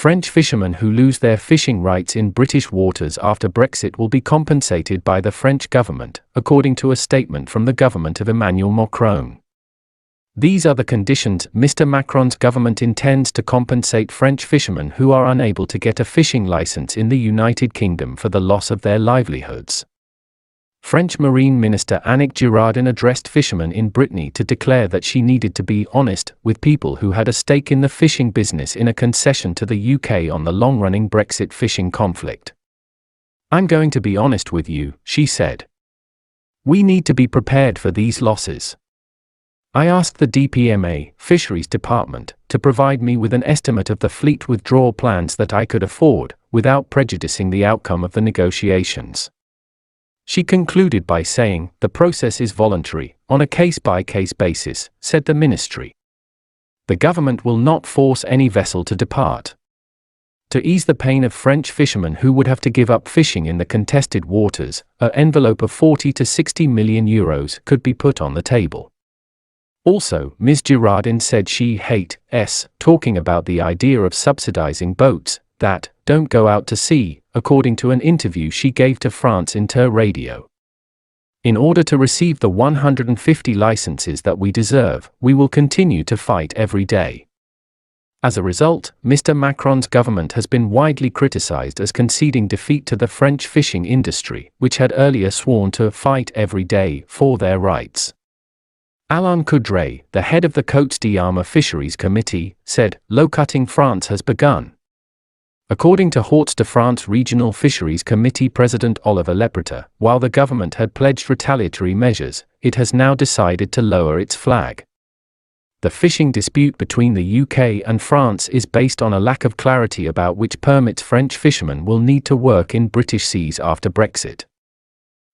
French fishermen who lose their fishing rights in British waters after Brexit will be compensated by the French government, according to a statement from the government of Emmanuel Macron. These are the conditions. Mr. Macron's government intends to compensate French fishermen who are unable to get a fishing license in the United Kingdom for the loss of their livelihoods. French Marine Minister Annick Girardin addressed fishermen in Brittany to declare that she needed to be honest with people who had a stake in the fishing business in a concession to the UK on the long-running Brexit fishing conflict. "I'm going to be honest with you," she said. "We need to be prepared for these losses. I asked the DPMA, Fisheries Department, to provide me with an estimate of the fleet withdrawal plans that I could afford, without prejudicing the outcome of the negotiations." She concluded by saying, "The process is voluntary, on a case-by-case basis," said the ministry. The government will not force any vessel to depart. To ease the pain of French fishermen who would have to give up fishing in the contested waters, an envelope of 40 to 60 million euros could be put on the table. Also, Ms. Girardin said she hates talking about the idea of subsidizing boats that don't go out to sea, according to an interview she gave to France Inter Radio. "In order to receive the 150 licenses that we deserve, we will continue to fight every day." As a result, Mr. Macron's government has been widely criticized as conceding defeat to the French fishing industry, which had earlier sworn to fight every day for their rights. Alain Coudray, the head of the Côtes d'Armor Fisheries Committee, said, "Low-cutting France has begun." According to Hauts de France Regional Fisheries Committee President Oliver Lepreter, while the government had pledged retaliatory measures, it has now decided to lower its flag. The fishing dispute between the UK and France is based on a lack of clarity about which permits French fishermen will need to work in British seas after Brexit.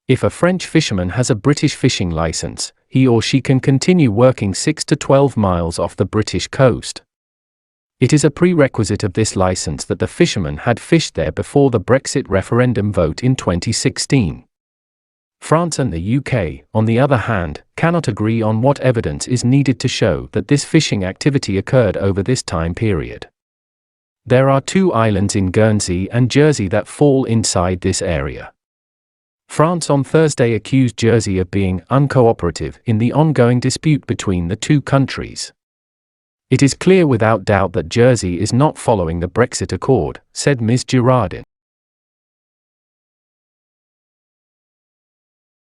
If a French fisherman has a British fishing license, he or she can continue working 6 to 12 miles off the British coast. It is a prerequisite of this license that the fishermen had fished there before the Brexit referendum vote in 2016. France and the UK, on the other hand, cannot agree on what evidence is needed to show that this fishing activity occurred over this time period. There are 2 islands in Guernsey and Jersey that fall inside this area. France on Thursday accused Jersey of being uncooperative in the ongoing dispute between the 2 countries. "It is clear without doubt that Jersey is not following the Brexit Accord," said Ms. Girardin.